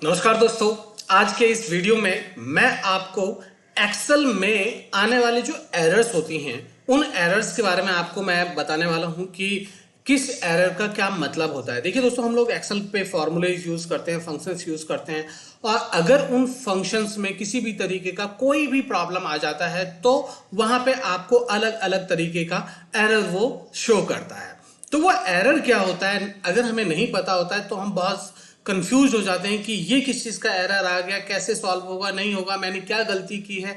नमस्कार दोस्तों, आज के इस वीडियो में मैं आपको एक्सेल में आने वाली जो एरर्स होती हैं उन एरर्स के बारे में आपको मैं बताने वाला हूं कि किस एरर का क्या मतलब होता है। देखिए दोस्तों, हम लोग एक्सेल पे फॉर्मूलेज यूज करते हैं, फंक्शंस यूज करते हैं और अगर उन फंक्शंस में किसी भी तरीके का कोई भी प्रॉब्लम आ जाता है तो वहां पे आपको अलग अलग तरीके का एरर वो शो करता है। तो वो एरर क्या होता है अगर हमें नहीं पता होता है तो हम बहुत कंफ्यूज हो जाते हैं कि ये किस चीज का एरर आ गया, कैसे सॉल्व होगा, नहीं होगा, मैंने क्या गलती की है।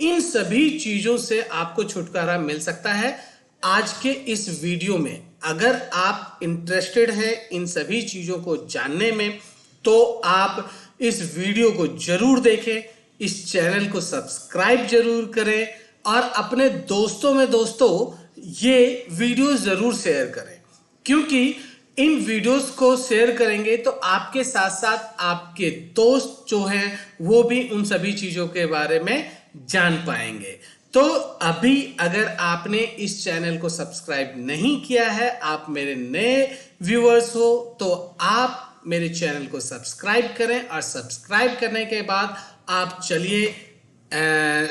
इन सभी चीजों से आपको छुटकारा मिल सकता है आज के इस वीडियो में। अगर आप इंटरेस्टेड हैं इन सभी चीजों को जानने में तो आप इस वीडियो को जरूर देखें, इस चैनल को सब्सक्राइब जरूर करें और अपने दोस्तों में ये वीडियो जरूर शेयर करें, क्योंकि इन वीडियोस को शेयर करेंगे तो आपके साथ साथ आपके दोस्त जो हैं वो भी उन सभी चीजों के बारे में जान पाएंगे। तो अभी अगर आपने इस चैनल को सब्सक्राइब नहीं किया है, आप मेरे नए व्यूअर्स हो, तो आप मेरे चैनल को सब्सक्राइब करें और सब्सक्राइब करने के बाद आप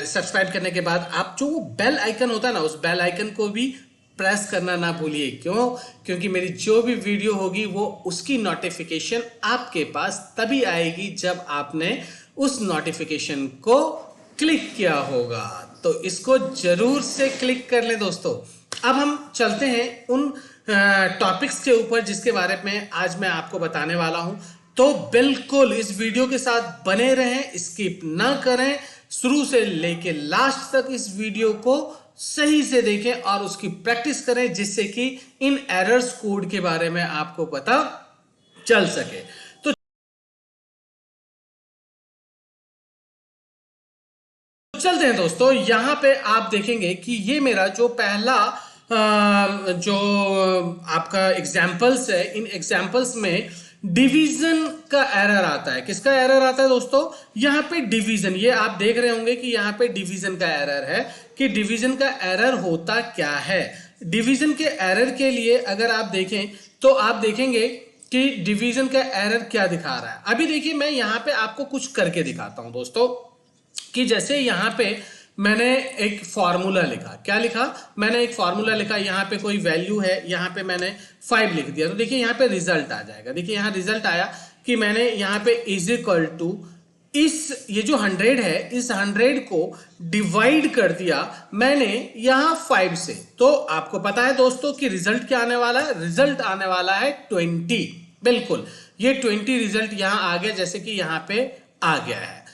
सब्सक्राइब करने के बाद आप जो बेल आइकन होता है ना, उस बेल आइकन को भी प्रेस करना ना भूलिए। क्योंकि मेरी जो भी वीडियो होगी वो उसकी नोटिफिकेशन आपके पास तभी आएगी जब आपने उस नोटिफिकेशन को क्लिक किया होगा। तो इसको जरूर से क्लिक कर लें दोस्तों। अब हम चलते हैं उन टॉपिक्स के ऊपर जिसके बारे में आज मैं आपको बताने वाला हूं। तो बिल्कुल इस वीडियो के साथ बने रहें, स्किप ना करें, शुरू से लेके लास्ट तक इस वीडियो को सही से देखें और उसकी प्रैक्टिस करें, जिससे कि इन एरर्स कोड के बारे में आपको पता चल सके। तो चलते हैं दोस्तों, यहां पे आप देखेंगे कि ये मेरा जो पहला जो आपका एग्जाम्पल्स है, इन एग्जाम्पल्स में डिवीजन का एरर आता है। किसका एरर आता है दोस्तों? यहां पे डिवीजन, ये आप देख रहे होंगे कि यहां पे डिवीजन का एरर है। कि डिवीजन का एरर होता क्या है। डिवीजन के एरर के लिए अगर आप देखें तो आप देखेंगे कि डिवीजन का एरर क्या दिखा रहा है। अभी देखिए, मैं यहां पे आपको कुछ करके दिखाता हूं दोस्तों, कि जैसे यहां पे मैंने एक फॉर्मूला लिखा। क्या लिखा? मैंने एक फॉर्मूला लिखा, यहाँ पे कोई वैल्यू है, यहाँ पे मैंने 5 लिख दिया। तो देखिए यहाँ पे रिजल्ट आ जाएगा। देखिए यहाँ रिजल्ट आया कि मैंने यहाँ पे इज इक्वल टू ये जो 100 है, इस 100 को डिवाइड कर दिया मैंने यहाँ 5 से। तो आपको पता है दोस्तों कि रिजल्ट क्या आने वाला है? रिजल्ट आने वाला है 20। बिल्कुल, ये 20 रिजल्ट यहाँ आ गया, जैसे कि यहाँ पे आ गया है।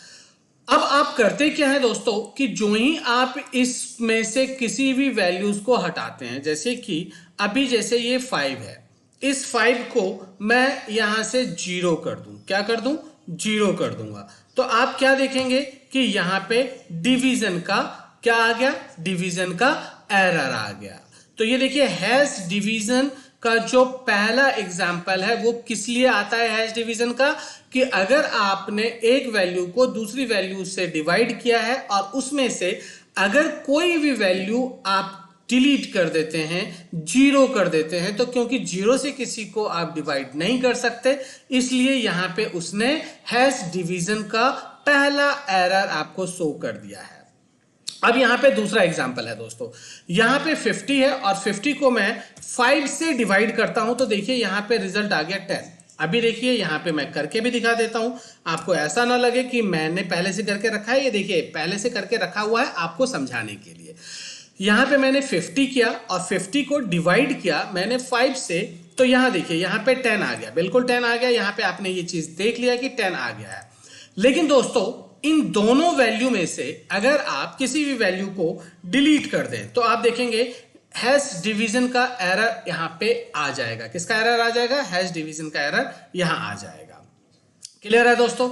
अब आप करते क्या है दोस्तों कि जो ही आप इसमें से किसी भी वैल्यूज को हटाते हैं, जैसे कि अभी जैसे ये 5 है, इस 5 को मैं यहां से 0 कर दूं। क्या कर दूं? 0 कर दूंगा। तो आप क्या देखेंगे कि यहां पे डिवीजन का क्या आ गया? डिवीजन का एरर आ गया। तो ये देखिए, हैश डिवीजन का जो पहला एग्जाम्पल है वो किस लिए आता है? हैश डिवीजन का, कि अगर आपने एक वैल्यू को दूसरी वैल्यू से डिवाइड किया है और उसमें से अगर कोई भी वैल्यू आप डिलीट कर देते हैं, 0 कर देते हैं, तो क्योंकि 0 से किसी को आप डिवाइड नहीं कर सकते, इसलिए यहां पे उसने हैश डिवीजन का पहला एरर आपको शो कर दिया है। अब यहां पे दूसरा एग्जांपल है दोस्तों, यहां पे 50 है और 50 को मैं 5 से डिवाइड करता हूं, तो देखिए यहां पे रिजल्ट आ गया 10। अभी देखिए यहां पे मैं करके भी दिखा देता हूं, आपको ऐसा ना लगे कि मैंने पहले से करके रखा है। ये देखिए पहले से करके रखा हुआ है आपको समझाने के लिए। यहां पे मैंने 50 किया और 50 को डिवाइड किया मैंने 5 से, तो यहां देखिए यहां पे 10 आ गया। बिल्कुल 10 आ गया। यहां पे आपने ये चीज देख लिया कि 10 आ गया है। लेकिन दोस्तों, इन दोनों वैल्यू में से अगर आप किसी भी वैल्यू को डिलीट कर दें तो आप देखेंगे हैश डिवीजन का एरर यहां पे आ जाएगा। किसका एरर आ जाएगा? हैश डिवीजन का एरर यहां आ जाएगा। क्लियर है दोस्तों?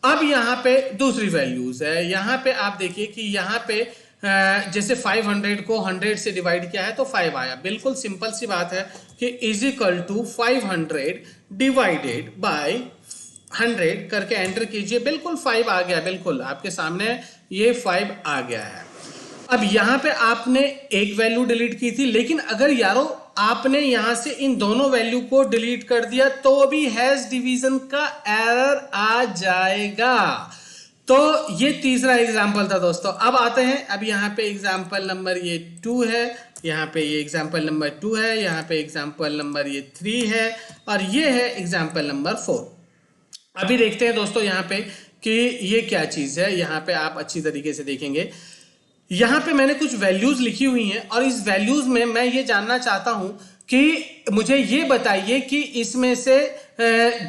अब यहां पे दूसरी वैल्यूज है। यहां पे आप देखिए कि यहां पे जैसे 500 को 100 से डिवाइड किया है तो 5 आया। बिल्कुल सिंपल सी बात है कि is equal to 500 divided by 100 करके एंटर कीजिए। बिल्कुल 5 आ गया। बिल्कुल आपके सामने ये 5 आ गया है। अब यहां पे आपने एक वैल्यू डिलीट की थी, लेकिन अगर यारो आपने यहां से इन दोनों वैल्यू को डिलीट कर दिया तो भी हैश डिवीजन का एरर आ जाएगा। तो ये तीसरा एग्जाम्पल था दोस्तों। अब आते हैं, अब यहाँ पे एग्जाम्पल नंबर ये 2 है, यहाँ पे ये एग्जाम्पल नंबर 2 है, यहाँ पे एग्जाम्पल नंबर ये 3 है, और ये है एग्जाम्पल नंबर 4। अभी देखते हैं दोस्तों यहाँ पे कि ये क्या चीज है। यहाँ पे आप अच्छी तरीके से देखेंगे, यहाँ पे मैंने कुछ वैल्यूज लिखी हुई हैं और इस वैल्यूज में मैं ये जानना चाहता हूं कि मुझे ये बताइए कि इसमें से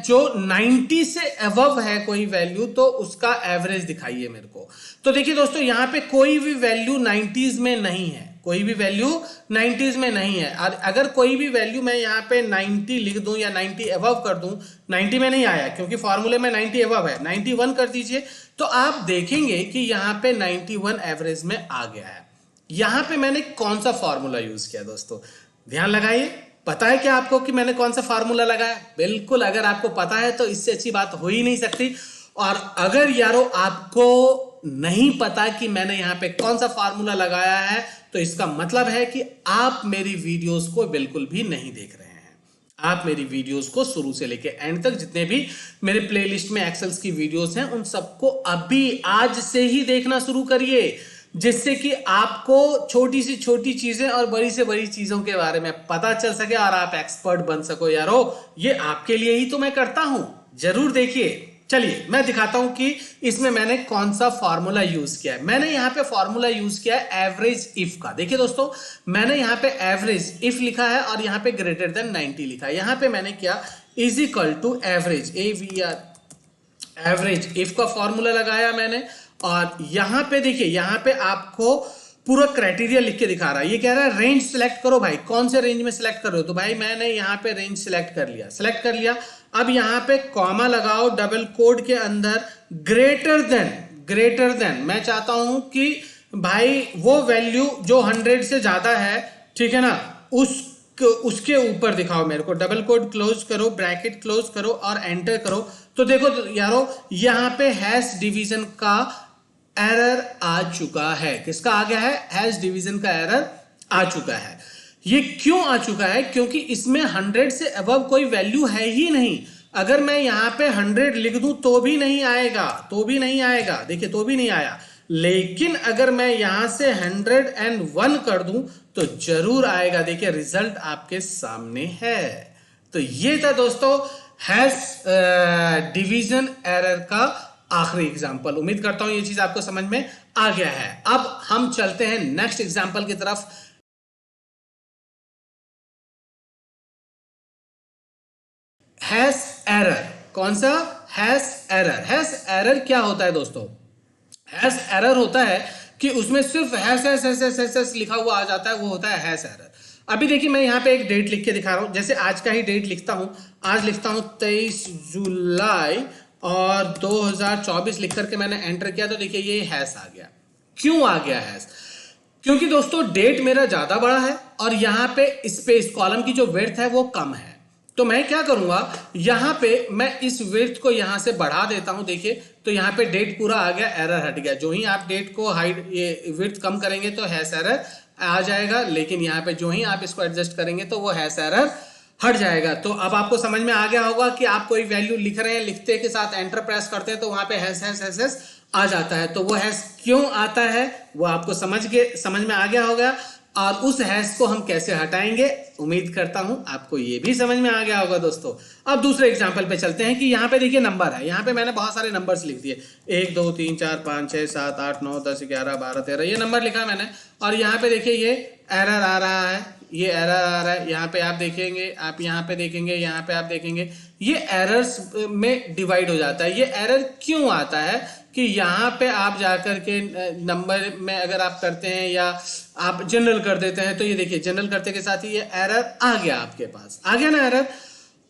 जो 90 से अबव है कोई वैल्यू तो उसका एवरेज दिखाइए मेरे को। तो देखिए दोस्तों, यहाँ पे कोई भी वैल्यू 90s में नहीं है, कोई भी वैल्यू 90s में नहीं है। और अगर कोई भी वैल्यू मैं यहाँ पे 90 लिख दूं या 90 अबव कर दूं, 90 में नहीं आया क्योंकि फॉर्मूले में 90 अबव है, 91 कर दीजिए, तो आप देखेंगे कि यहाँ पे 91 एवरेज में आ गया है। यहाँ पे मैंने कौन सा फॉर्मूला यूज किया दोस्तों, ध्यान लगाइए। पता है क्या आपको कि मैंने कौन सा फार्मूला लगाया? बिल्कुल, अगर आपको पता है तो इससे अच्छी बात हो ही नहीं सकती। और अगर यारो आपको नहीं पता कि मैंने यहाँ पे कौन सा फार्मूला लगाया है तो इसका मतलब है कि आप मेरी वीडियोस को बिल्कुल भी नहीं देख रहे हैं। आप मेरी वीडियोस को शुरू से लेके एंड तक जितने भी मेरे प्लेलिस्ट में एक्सेल्स की वीडियोस हैं उन सबको अभी आज से ही देखना शुरू करिए, जिससे कि आपको छोटी से छोटी चीजें और बड़ी से बड़ी चीजों के बारे में पता चल सके और आप एक्सपर्ट बन सको। यारो ये आपके लिए ही तो मैं करता हूं, जरूर देखिए। चलिए मैं दिखाता हूं कि इसमें मैंने कौन सा फॉर्मूला यूज किया है। मैंने यहां पे फॉर्मूला यूज किया है एवरेज इफ का। देखिए दोस्तों, मैंने यहां पे एवरेज इफ लिखा है और यहां पे ग्रेटर देन 90 लिखा है। यहां पे मैंने क्या is equal to average, average if का फॉर्मूला लगाया मैंने। और यहां पे देखिए, यहां पे आपको पूरा क्राइटेरिया लिख के दिखा रहा है। ये कह रहा है रेंज सिलेक्ट करो। भाई कौन से रेंज में सिलेक्ट कर रहे हो? तो भाई मैंने यहां पे रेंज सिलेक्ट कर लिया। अब यहां पे कॉमा लगाओ डबल कोड के अंदर, ग्रेटर देन मैं चाहता हूं कि भाई वो वैल्यू जो 100 से ज्यादा है, ठीक है ना, उसके ऊपर दिखाओ मेरे को। डबल कोड क्लोज करो, ब्रैकेट क्लोज करो और एंटर करो। तो देखो यारो, यहां पे हैश डिवीजन का एरर आ चुका है। किसका आ गया है? हैश डिवीजन का एरर आ चुका है। ये क्यों आ चुका है? क्योंकि इसमें 100 से अबव कोई वैल्यू है ही नहीं। अगर मैं यहां पे 100 लिख दूं तो भी नहीं आएगा, देखिए तो भी नहीं आया। लेकिन अगर मैं यहां से 101 कर दूं तो जरूर आएगा। देखिए रिजल्ट आपके सामने है। तो ये था दोस्तों हैश डिवीजन एरर का आखिरी एग्जांपल। उम्मीद करता हूं ये चीज आपको समझ में आ गया है। अब हम चलते हैं नेक्स्ट एग्जांपल की तरफ। हैश एरर, कौन सा? हैश एरर क्या होता है दोस्तों? हैश एरर होता है कि उसमें सिर्फ हैश लिखा हुआ आ जाता है, वो होता है हैश एरर। अभी देखिए मैं यहाँ पे एक डेट लिख के दिखा रहा हूं, जैसे आज का ही डेट लिखता हूं। आज लिखता हूं 23 जुलाई और 2024 लिख करके मैंने एंटर किया तो देखिए ये हैश आ गया। क्यों आ गया हैश? क्योंकि दोस्तों डेट मेरा ज्यादा बड़ा है और यहाँ पे स्पेस कॉलम की जो विड्थ है वो कम है। तो मैं क्या करूंगा, यहां पे मैं इस विड्थ को यहां से बढ़ा देता हूं। देखिए तो यहां पे डेट पूरा आ गया, एरर हट गया। जो ही आप डेट को हाइट ये विड्थ कम करेंगे तो हैश एरर आ जाएगा, लेकिन यहां पे जो ही आप इसको एडजस्ट करेंगे तो वो हैश एरर हट जाएगा। तो अब आपको समझ में आ गया होगा कि आप कोई वैल्यू लिख रहे हैं, लिखते के साथ एंटर प्रेस करते हैं तो वहां पे हैश आ जाता है। तो वो हैश क्यों आता है वो आपको समझ में आ गया होगा। और उस हैश को हम कैसे हटाएंगे, उम्मीद करता हूं आपको ये भी समझ में आ गया होगा दोस्तों। अब दूसरे एग्जांपल पे चलते हैं कि यहाँ पे देखिए नंबर है। यहाँ पे मैंने बहुत सारे नंबर्स लिख दिए, 1 2 3 4 5 6 7 8 9 10 11 12 13 ये नंबर लिखा मैंने। और यहाँ पे देखिए ये एरर आ रहा है, यहाँ पे आप देखेंगे, आप यहाँ पे देखेंगे, यहाँ पे आप देखेंगे, ये एरर्स में डिवाइड हो जाता है। ये एरर क्यों आता है कि यहाँ पे आप जाकर के नंबर में अगर आप करते हैं या आप जनरल कर देते हैं तो ये देखिए जनरल करते के साथ ही ये एरर आ गया, आपके पास आ गया ना एरर।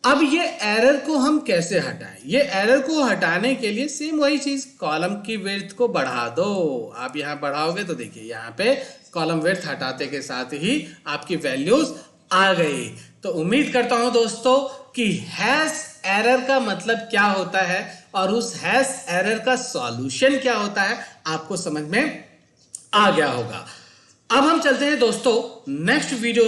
अब ये एरर को हम कैसे हटाएं? ये एरर को हटाने के लिए सेम वही चीज, कॉलम की विड्थ को बढ़ा दो। आप यहाँ बढ़ाओगे तो देखिए यहाँ पे कॉलम विड्थ हटाते के साथ ही आपकी वैल्यूज आ गई। तो उम्मीद करता हूं दोस्तों कि हैश एरर का मतलब क्या होता है और उस हैश एरर का सॉल्यूशन क्या होता है आपको समझ में आ गया होगा। अब हम चलते हैं दोस्तों नेक्स्ट वीडियो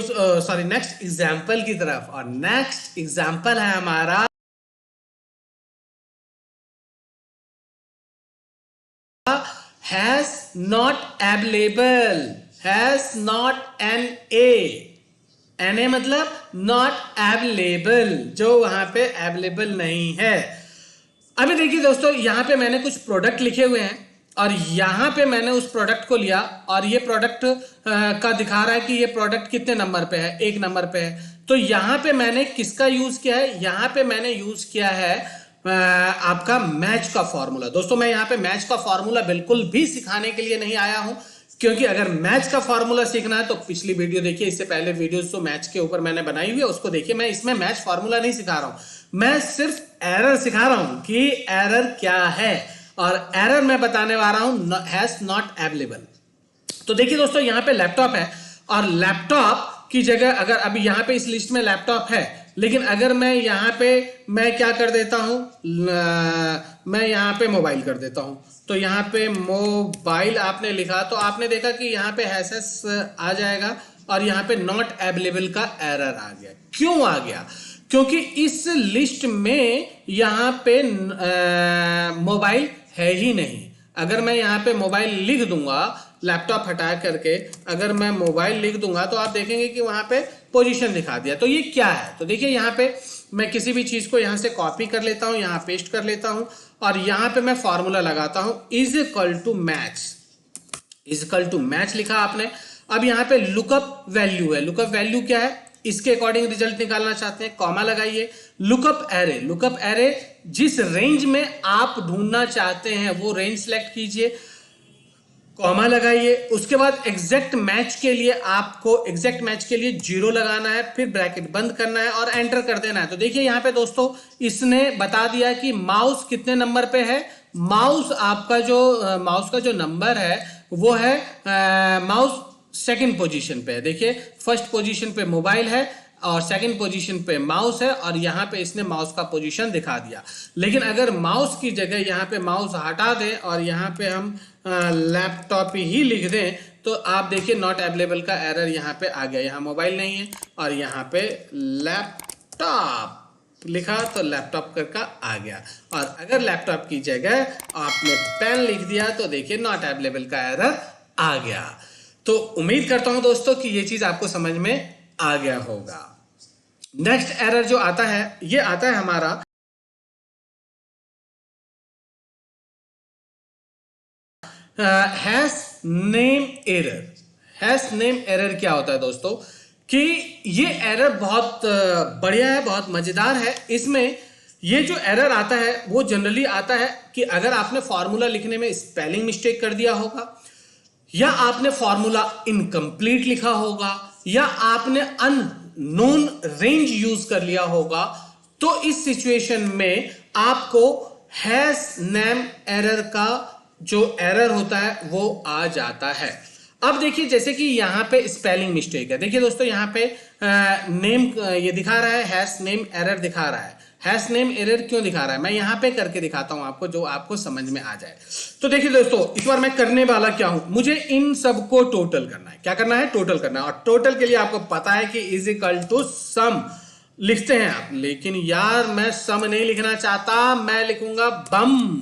नेक्स्ट एग्जाम्पल की तरफ, और नेक्स्ट एग्जाम्पल है हमारा has not available, has not N A मतलब नॉट अवेलेबल, जो वहां पे अवेलेबल नहीं है। अभी देखिए दोस्तों, यहां पे मैंने कुछ प्रोडक्ट लिखे हुए हैं और यहां पे मैंने उस प्रोडक्ट को लिया और ये प्रोडक्ट का दिखा रहा है कि ये प्रोडक्ट कितने नंबर पे है, 1 नंबर पे है। तो यहां पे मैंने किसका यूज किया है, यहां पे मैंने यूज किया है आपका मैच का फॉर्मूला। दोस्तों मैं यहां पे मैच का फॉर्मूला बिल्कुल भी सिखाने के लिए नहीं आया हूं, क्योंकि अगर मैच का फॉर्मूला सीखना है तो पिछली वीडियो देखिए, इससे पहले वीडियोस जो मैच के ऊपर मैंने बनाई हुई है उसको देखिए। मैं इसमें मैच फॉर्मूला नहीं सिखा रहा हूं, मैं सिर्फ एरर सिखा रहा हूं कि एरर क्या है, और एरर मैं बताने वाला हूं हैज नॉट अवेलेबल। तो देखिए दोस्तों, यहां पे लैपटॉप है और लैपटॉप की जगह अगर अभी यहां पे इस लिस्ट में लैपटॉप है, लेकिन अगर मैं यहां पे मैं क्या कर देता हूं, मैं यहां पे मोबाइल कर देता हूं, तो यहां पे मोबाइल आपने लिखा तो आपने देखा कि यहां पे हैसेस आ जाएगा और यहां पे नॉट अवेलेबल का एरर आ गया। क्यों आ गया, क्योंकि इस लिस्ट में यहां पे मोबाइल है ही नहीं। अगर मैं यहां पे मोबाइल लिख दूंगा, लैपटॉप हटा करके अगर मैं मोबाइल लिख दूंगा तो आप देखेंगे कि वहां पे पोजीशन दिखा दिया। तो ये क्या है, तो देखिए यहां पे मैं किसी भी चीज को यहां से कॉपी कर लेता हूं, यहां पेस्ट कर लेता हूं और यहां पे मैं फॉर्मूला लगाता हूं is equal to match, is equal to match लिखा आपने। अब यहां पे लुकअप वैल्यू है, लुकअप वैल्यू क्या है, इसके अकॉर्डिंग रिजल्ट निकालना चाहते हैं, कॉमा लगाइए। लुकअप एरे, लुकअप एरे जिस रेंज में आप ढूंढना चाहते हैं वो रेंज सेलेक्ट कीजिए, कॉमा लगाइए। उसके बाद एग्जैक्ट मैच के लिए आपको एग्जैक्ट मैच के लिए 0 लगाना है, फिर ब्रैकेट बंद करना है और एंटर कर देना है। तो देखिए यहां पे दोस्तों इसने बता दिया कि माउस कितने नंबर पे है। माउस आपका जो माउस का जो नंबर है वो है माउस सेकंड पोजीशन पे है। देखिए फर्स्ट पोजीशन पे मोबाइल है और सेकंड पोजीशन पे माउस है, और यहां पे इसने माउस का पोजीशन दिखा दिया। लेकिन अगर माउस की जगह यहां पे माउस हटा दें और यहां पे हम लैपटॉप ही लिख दें तो आप देखिए नॉट अवेलेबल का एरर यहां पे आ गया। यहां मोबाइल नहीं है और यहां पे लैपटॉप लिखा तो लैपटॉप करके आ गया, और अगर लैपटॉप की जगह आपने पेन लिख दिया तो देखिए नॉट अवेलेबल का एरर आ गया। तो उम्मीद करता हूं दोस्तों कि ये चीज आपको समझ में आ गया होगा। नेक्स्ट एरर जो आता है ये आता है हमारा hash name error. Hash name error क्या होता है दोस्तों, कि ये एरर बहुत बढ़िया है, बहुत मजेदार है। इसमें ये जो एरर आता है वो जनरली आता है कि अगर आपने फॉर्मूला लिखने में स्पेलिंग मिस्टेक कर दिया होगा, या आपने फॉर्मूला इनकम्प्लीट लिखा होगा, या आपने अननोन रेंज यूज कर लिया होगा, तो इस सिचुएशन में आपको हैश नेम एरर का जो एरर होता है वो आ जाता है। अब देखिए जैसे कि यहां पे स्पेलिंग मिस्टेक है, देखिए दोस्तों यहां पे नेम ये दिखा रहा है, हैश नेम एरर दिखा रहा है। हैश नेम एरर क्यों दिखा रहा है, मैं यहां पे करके दिखाता हूं आपको, जो आपको समझ में आ जाए। तो देखिए दोस्तों इस बार मैं करने वाला क्या हूं, मुझे इन सबको टोटल करना है। क्या करना है, टोटल करना है। और टोटल के लिए आपको पता है कि इज इक्वल टू सम लिखते हैं आप, लेकिन यार मैं सम नहीं लिखना चाहता, मैं लिखूंगा बम।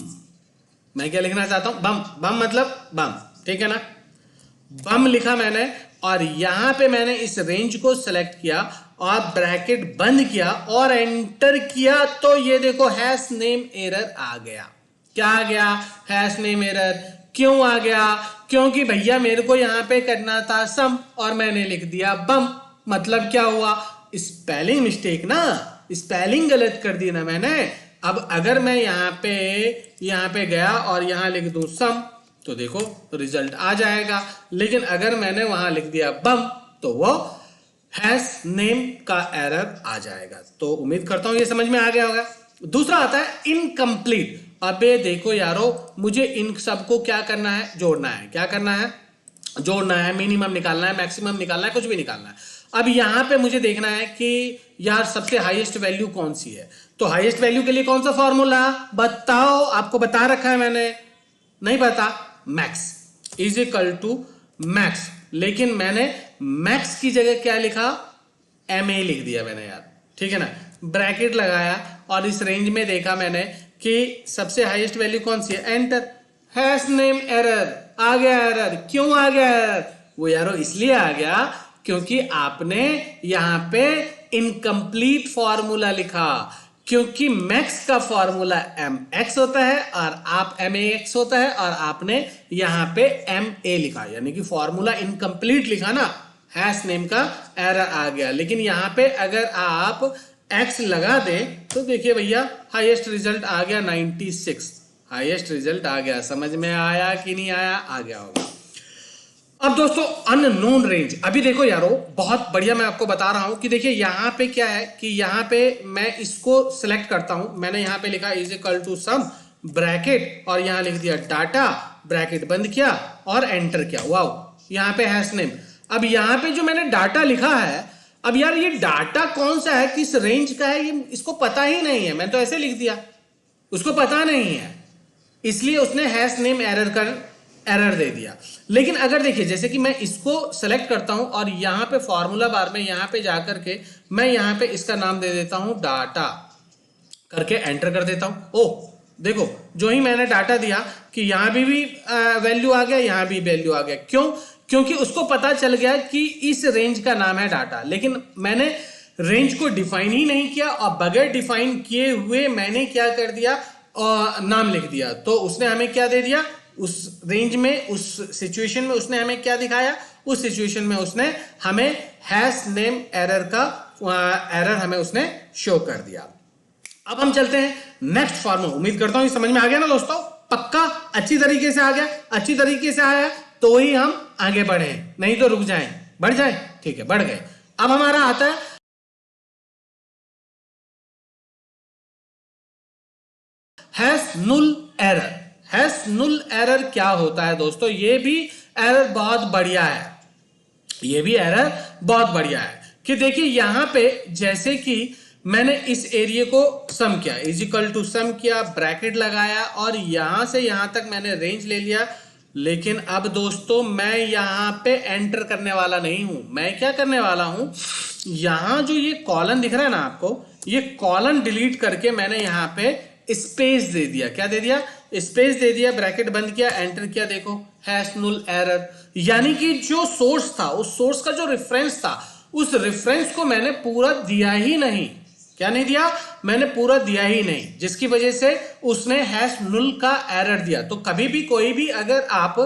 मैं क्या लिखना चाहता हूं, बम। बम मतलब बम, ठीक है ना। बम लिखा मैंने और यहां पे मैंने इस रेंज को सिलेक्ट किया और ब्रैकेट बंद किया और एंटर किया, तो ये देखो हैश नेम एरर आ गया। क्या आ गया, हैश नेम एरर। क्यों आ गया, क्योंकि भैया मेरे को यहां पे करना था सम और मैंने लिख दिया बम। मतलब क्या हुआ, स्पेलिंग मिस्टेक ना, स्पेलिंग गलत कर दी ना मैंने। अब अगर मैं यहां पे गया और यहां लिख दूं सम तो देखो रिजल्ट आ जाएगा, लेकिन अगर मैंने वहां लिख दिया बम तो वो हैश नेम का एरर आ जाएगा। तो उम्मीद करता हूं ये समझ में आ गया होगा। दूसरा आता है इनकम्प्लीट। अबे देखो यारो, मुझे इन सबको क्या करना है, जोड़ना है। क्या करना है, जोड़ना है, मिनिमम निकालना है, मैक्सिमम निकालना है, कुछ भी निकालना है। अब यहां पे मुझे देखना है कि यार सबसे हाईएस्ट वैल्यू कौन सी है। तो हाईएस्ट वैल्यू के लिए कौन सा फॉर्मूला बताओ, आपको बता रखा है मैंने, नहीं पता, max is equal to max. लेकिन मैंने मैक्स की जगह क्या लिखा, MA लिख दिया मैंने यार, ठीक है ना। ब्रैकेट लगाया और इस रेंज में देखा मैंने कि सबसे हाईएस्ट वैल्यू कौन सी है, एंटर। हैश नेम एरर आ गया, एरर क्यों आ गया एरर, वो यारो इसलिए आ गया क्योंकि आपने यहां पे इनकम्प्लीट फॉर्मूला लिखा, क्योंकि मैक्स का फॉर्मूला MX होता है और आप MAX होता है, और आपने यहां पे MA लिखा, यानी कि फॉर्मूला इनकम्प्लीट लिखा ना, हैश नेम का एरर आ गया। लेकिन यहां पे अगर आप X लगा दे तो देखिए भैया हाईएस्ट रिजल्ट आ गया 96, हाईएस्ट रिजल्ट आ गया। समझ में आया कि नहीं आया, आ गया होगा। अब दोस्तों अननोन रेंज, अभी देखो यारो बहुत बढ़िया मैं आपको बता रहा हूं कि देखिए यहां पे क्या है कि यहां पे मैं इसको सिलेक्ट करता हूं, मैंने यहां पे लिखा is equal to sum bracket और यहां लिख दिया डाटा, ब्रैकेट बंद किया और एंटर किया, वाओ यहां पे हैश नेम। अब यहां पे जो मैंने डाटा लिखा है, अब यार ये डाटा कौन सा है, किस रेंज का है, ये इसको पता ही नहीं है, मैंने तो ऐसे लिख दिया, उसको पता नहीं है, इसलिए उसने हैश नेम एरर का एरर दे दिया। लेकिन अगर देखिए जैसे कि मैं इसको सेलेक्ट करता हूं और यहां पे फॉर्मूला बार में यहां पे जाकर के मैं यहां पे इसका नाम दे देता हूं डाटा करके एंटर कर देता हूं। ओ देखो जो ही मैंने डाटा दिया कि यहां भी वैल्यू आ गया, यहां भी वैल्यू आ गया, क्यों, क्योंकि उसको पता चल गया कि इस रेंज का नाम है डाटा। लेकिन मैंने रेंज को डिफाइन ही नहीं किया और बगैर डिफाइन किए हुए मैंने क्या कर दिया, नाम लिख दिया, तो उसने हमें क्या दे दिया, उस रेंज में उस सिचुएशन में उसने हमें क्या दिखाया, उस सिचुएशन में उसने हमें हैश नेम एरर का एरर हमें उसने शो कर दिया। अब हम चलते हैं नेक्स्ट फॉर्मूला। उम्मीद करता हूं समझ में आ गया ना दोस्तों, पक्का अच्छी तरीके से आ गया, अच्छी तरीके से आया तो ही हम आगे बढ़े, नहीं तो रुक जाएं, बढ़ जाएं, ठीक है बढ़ गए। अब हमारा आता है hash null error. Hash null error क्या होता है दोस्तों, ये भी एरर बहुत बढ़िया है, ये भी एरर बहुत बढ़िया है कि देखिए यहां पे जैसे कि मैंने इस एरिया को सम किया, इज इक्वल टू सम किया, ब्रैकेट लगाया और यहां से यहां तक मैंने रेंज ले लिया। लेकिन अब दोस्तों मैं यहां पे एंटर करने वाला नहीं हूं, मैं क्या करने वाला हूं, यहां जो ये कॉलन दिख रहा है ना आपको, ये कॉलन डिलीट करके मैंने यहां पे स्पेस दे दिया, क्या दे दिया, स्पेस दे दिया, ब्रैकेट बंद किया, एंटर किया, देखो हैश नुल एरर। यानी कि जो सोर्स था, उस सोर्स का जो रेफरेंस था, उस रेफरेंस को मैंने पूरा दिया ही नहीं, क्या नहीं दिया, मैंने पूरा दिया ही नहीं, जिसकी वजह से उसने हैश नुल का एरर दिया। तो कभी भी कोई भी अगर आप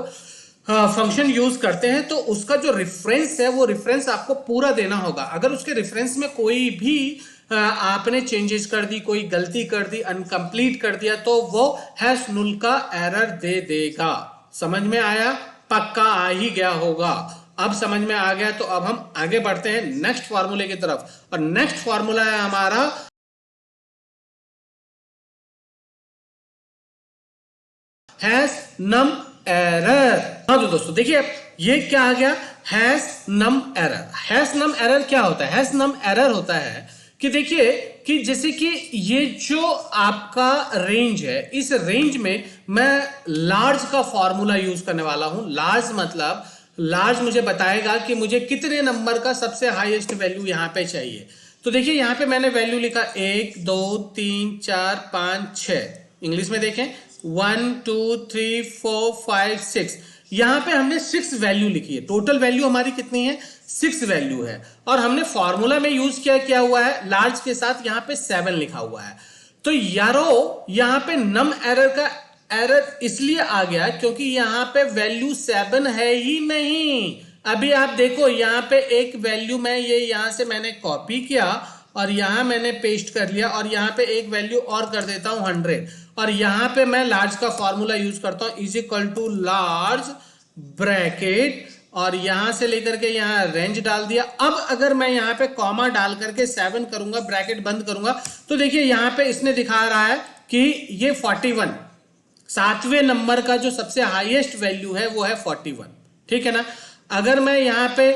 फंक्शन यूज करते हैं तो उसका जो रेफरेंस है वो रेफरेंस आपको पूरा देना होगा। अगर उसके रेफरेंस में कोई भी आपने चेंजेस कर दी, कोई गलती कर दी, अनकंप्लीट कर दिया, तो वो हैश नुल का एरर दे देगा। समझ में आया, पक्का आ ही गया होगा। अब समझ में आ गया तो अब हम आगे बढ़ते हैं नेक्स्ट फार्मूले की तरफ, और नेक्स्ट फार्मूला है हमारा हैश नम एरर। हाँ तो दोस्तों देखिए ये क्या आ गया, हैश नम एरर। हैश नम एरर क्या होता है, हैश नम एरर होता है कि देखिए कि जैसे कि ये जो आपका रेंज है, इस रेंज में मैं लार्ज का फॉर्मूला यूज करने वाला हूं। लार्ज मतलब लार्ज मुझे बताएगा कि मुझे कितने नंबर का सबसे हाईएस्ट वैल्यू यहां पे चाहिए। तो देखिए यहां पे मैंने वैल्यू लिखा 1 2 3 4 5 6, इंग्लिश में देखें 1 2 3 4 5 6, यहां पे हमने 6 वैल्यू लिखी है। टोटल वैल्यू हमारी कितनी है, 6 वैल्यू है, और हमने फॉर्मूला में यूज किया हुआ है लार्ज के साथ यहां पे 7 लिखा हुआ है। तो यारो यहां पे नम एरर का एरर इसलिए आ गया क्योंकि यहां पे वैल्यू 7 है ही नहीं। अभी आप देखो यहां पे एक वैल्यू मैं ये यहां से मैंने कॉपी किया और यहां मैंने पेस्ट कर लिया, और यहां पे एक वैल्यू और कर देता हूं 100, और यहां पे मैं लार्ज का फॉर्मूला यूज करता हूं is equal to large bracket, और यहां से लेकर के यहां रेंज डाल दिया। अब अगर मैं यहां पे कॉमा डाल करके 7 करूंगा, ब्रैकेट बंद करूंगा, तो देखिए यहां पे इसने दिखा रहा है कि ये 41, 7वें नंबर का जो सबसे हाईएस्ट वैल्यू है वो है 41, ठीक है ना। अगर मैं यहां पे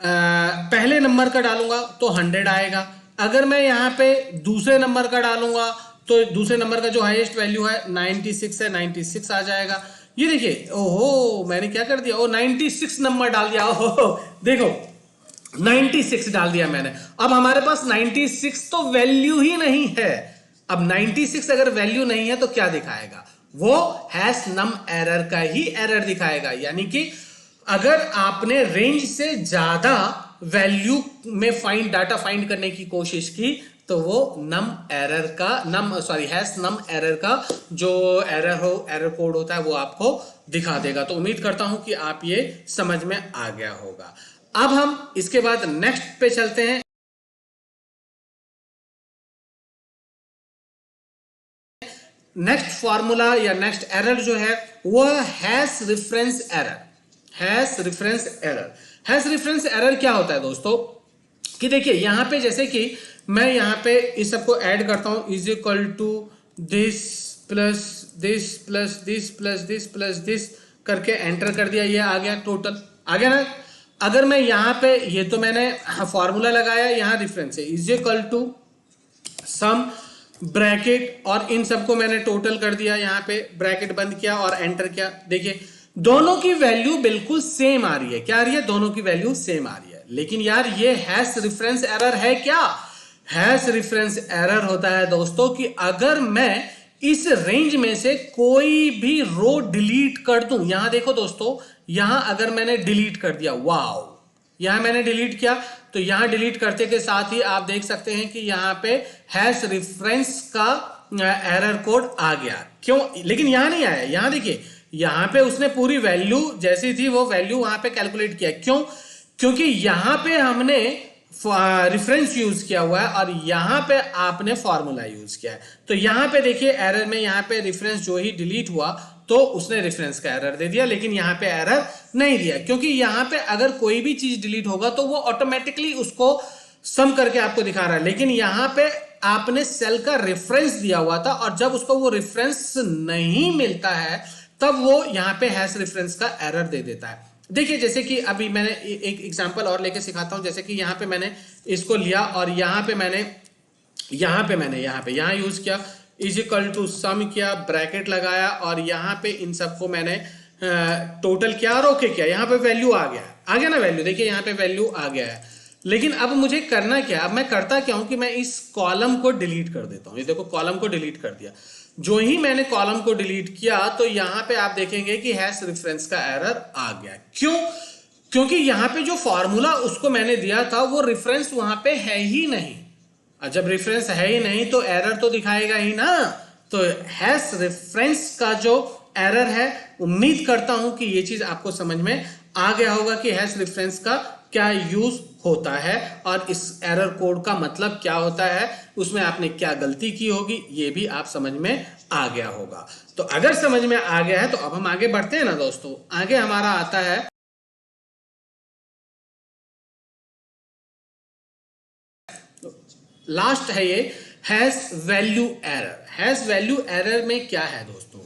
पहले नंबर का डालूंगा तो 100 आएगा। अगर मैं यहां पे दूसरे नंबर का डालूंगा तो दूसरे नंबर का जो हाईएस्ट वैल्यू है 96 है, 96 आ जाएगा। ये देखिए, ओहो मैंने क्या कर दिया, ओ 96 नंबर डाल दिया, ओहो देखो 96 डाल दिया मैंने। अब हमारे पास 96 तो वैल्यू ही नहीं है। अब 96 अगर वैल्यू नहीं है तो क्या दिखाएगा, वो हैश नम एरर का ही एरर दिखाएगा। यानी कि अगर आपने रेंज से ज्यादा वैल्यू में डाटा फाइंड करने की कोशिश की तो वो हैश नम एरर का जो एरर कोड होता है वो आपको दिखा देगा। तो उम्मीद करता हूं कि आप ये समझ में आ गया होगा। अब हम इसके बाद नेक्स्ट पे चलते हैं। नेक्स्ट फॉर्मूला या नेक्स्ट एरर जो है वो hash reference error. Hash reference error, hash reference error क्या होता है दोस्तों, कि देखिए यहां पे जैसे कि मैं यहां पे इस सबको ऐड करता हूं, is equal to this plus this plus this plus this plus this करके एंटर कर दिया, ये आ गया टोटल, आ गया ना। अगर मैं यहां पे, ये तो मैंने फॉर्मूला लगाया, यहां रेफरेंस है, is equal to sum bracket, और इन सबको मैंने टोटल कर दिया, यहां पे ब्रैकेट बंद किया और एंटर किया। देखिए दोनों की वैल्यू बिल्कुल सेम आ रही है। क्या आ रही है, दोनों की वैल्यू सेम आ रही है। लेकिन यार ये हैश रेफरेंस एरर है क्या, हैश रेफरेंस एरर होता है दोस्तों कि अगर मैं इस रेंज में से कोई भी रो डिलीट कर दूं, यहां देखो दोस्तों, यहां अगर मैंने डिलीट कर दिया, वाओ यहां मैंने डिलीट किया, तो यहां डिलीट करते के साथ ही आप देख सकते हैं कि यहां पे हैश रेफरेंस का एरर कोड आ गया। क्यों, लेकिन यहां नहीं आया, यहां देखिए यहां पे उसने पूरी वैल्यू जैसी थी वो वैल्यू वहां पे कैलकुलेट किया। क्यों, क्योंकि यहां पे हमने रेफरेंस यूज किया हुआ है और यहां पे आपने फॉर्मूला यूज किया है। तो यहां पे देखिए एरर में यहां पे रेफरेंस जो ही डिलीट हुआ तो उसने रेफरेंस का एरर दे दिया, लेकिन यहां पे एरर नहीं दिया, क्योंकि यहां पे अगर कोई भी चीज डिलीट होगा तो वो ऑटोमेटिकली उसको सम करके आपको दिखा रहा है। लेकिन यहां पे आपने सेल का रेफरेंस दिया हुआ था और जब उसको वो रेफरेंस नहीं मिलता है तब वो यहां पे हैश रेफरेंस का एरर दे देता है। देखिए जैसे कि अभी मैंने एक एग्जांपल और लेके सिखाता हूं। जैसे कि यहां पे मैंने इसको लिया और यहां पे मैंने यहां यूज किया, इज इक्वल टू सम किया, ब्रैकेट लगाया और यहां पे इन सबको मैंने टोटल किया और ओके किया। यहां पे वैल्यू आ गया ना वैल्यू, देखिए यहां पे वैल्यू आ गया है। लेकिन अब मुझे करना क्या, अब मैं करता क्या हूं कि मैं इस कॉलम को डिलीट कर देता हूं। ये देखो कॉलम को डिलीट कर दिया। जो ही मैंने कॉलम को डिलीट किया तो यहां पे आप देखेंगे कि हैश रेफरेंस का एरर आ गया। क्यों, क्योंकि यहां पे जो फॉर्मूला उसको मैंने दिया था वो रेफरेंस वहां पे है ही नहीं। और जब रेफरेंस है ही नहीं तो एरर तो दिखाएगा ही ना। तो हैश रेफरेंस का जो एरर है, उम्मीद करता हूं कि ये चीज आपको समझ में आ गया होगा कि हैश रेफरेंस का क्या यूज होता है और इस एरर कोड का मतलब क्या होता है, उसमें आपने क्या गलती की होगी, ये भी आप समझ में आ गया होगा। तो अगर समझ में आ गया है तो अब हम आगे बढ़ते हैं ना दोस्तों। आगे हमारा आता है लास्ट है ये hash value error. Hash value error में क्या है दोस्तों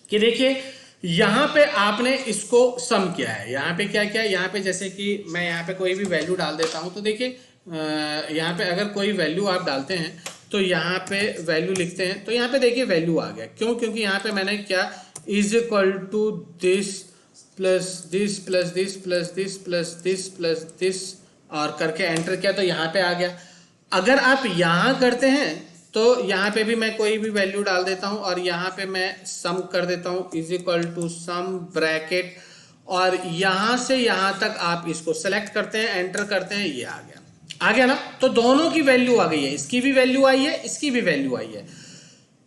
कि देखिए यहां पे आपने इसको सम किया है। यहां पे क्या किया है, यहां पे जैसे कि मैं यहां पे कोई भी वैल्यू डाल देता हूं तो देखिए यहां पे अगर कोई वैल्यू आप डालते हैं तो यहां पे वैल्यू लिखते हैं तो यहां पे देखिए वैल्यू आ गया। क्यों, क्योंकि यहां पे मैंने क्या, is equal to this plus this plus this plus this plus this plus this और करके एंटर किया तो यहां पे आ गया। अगर आप यहां करते हैं तो यहां पे भी मैं कोई भी वैल्यू डाल देता हूं और यहां पे मैं सम कर देता हूं, is equal to sum bracket और यहां से यहां तक आप इसको सेलेक्ट करते हैं, एंटर करते हैं, ये आ गया ना। तो दोनों की वैल्यू आ गई है, इसकी भी वैल्यू आई है, इसकी भी वैल्यू आई है।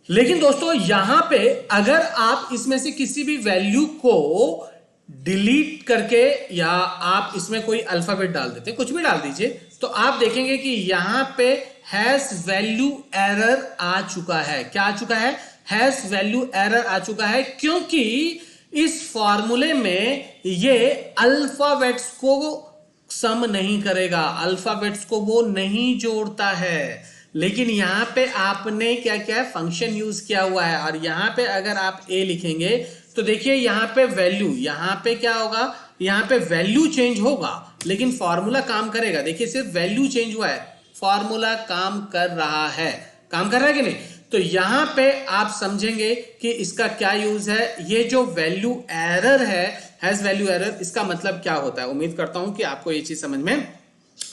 लेकिन दोस्तों यहां पे अगर आप इसमें से किसी भी वैल्यू को डिलीट करके या आप इसमें कोई अल्फाबेट डाल देते, कुछ भी डाल दीजिए, तो आप देखेंगे कि यहां पे हैश वैल्यू एरर आ चुका है। क्या आ चुका है, हैश वैल्यू एरर आ चुका है, क्योंकि इस फॉर्मूले में ये अल्फाबेट्स को सम नहीं करेगा, अल्फाबेट्स को वो नहीं जोड़ता है। लेकिन यहां पे आपने क्या क्या फंक्शन यूज किया हुआ है और यहां पे अगर आप ए लिखेंगे तो देखिए यहां पे वैल्यू, यहां पे क्या होगा, यहां पे वैल्यू चेंज होगा लेकिन फॉर्मूला काम करेगा। देखिए सिर्फ वैल्यू चेंज हुआ है, फॉर्मूला काम कर रहा है, काम कर रहा है कि नहीं। तो यहाँ पे आप समझेंगे कि इसका क्या यूज है। ये जो वैल्यू एरर है, हैज वैल्यू एरर, इसका मतलब क्या होता है। उम्मीद करता हूं कि आपको ये चीज समझ में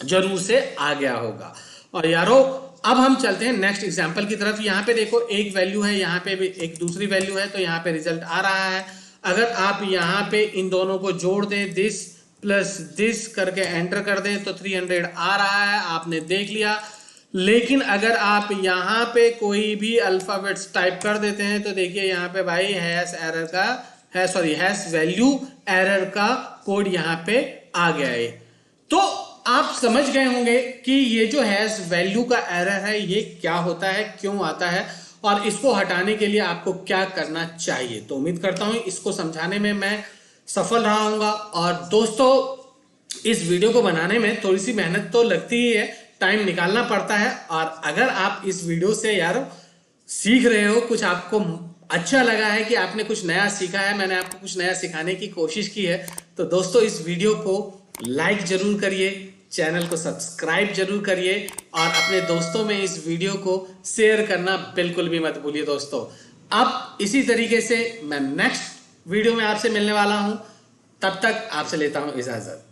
जरूर से आ गया होगा। और यारो अब हम चलते हैं नेक्स्ट एग्जांपल की तरफ। यहाँ पे देखो एक वैल्यू है, यहाँ पे भी एक दूसरी वैल्यू है, तो यहाँ पे रिजल्ट आ रहा है। अगर आप यहाँ पे इन दोनों को जोड़ दें, दिस प्लस दिस करके एंटर कर दें तो 300 आ रहा है, आपने देख लिया। लेकिन अगर आप यहाँ पे कोई भी अल्फाबेट्स टाइप कर देते हैं तो देखिए यहाँ पे भाई हैश वैल्यू एरर का कोड यहाँ पे आ गया है। तो आप समझ गए होंगे कि ये जो हैश वैल्यू का एरर है ये क्या होता है, क्यों आता है, और इसको हटाने के लिए आपको क्या करना चाहिए। तो उम्मीद करता हूं इसको समझाने में मैं सफल रहा हूंगा। और दोस्तों इस वीडियो को बनाने में थोड़ी सी मेहनत तो लगती ही है, टाइम निकालना पड़ता है। और अगर आप इस वीडियो से यार सीख रहे हो, कुछ आपको अच्छा लगा है कि आपने कुछ नया सीखा है, मैंने आपको कुछ नया सिखाने की कोशिश की है, तो दोस्तों इस वीडियो को लाइक जरूर करिए, चैनल को सब्सक्राइब जरूर करिए और अपने दोस्तों में इस वीडियो को शेयर करना बिल्कुल भी मत भूलिए। दोस्तों अब इसी तरीके से मैं नेक्स्ट वीडियो में आपसे मिलने वाला हूं, तब तक आपसे लेता हूं इजाजत।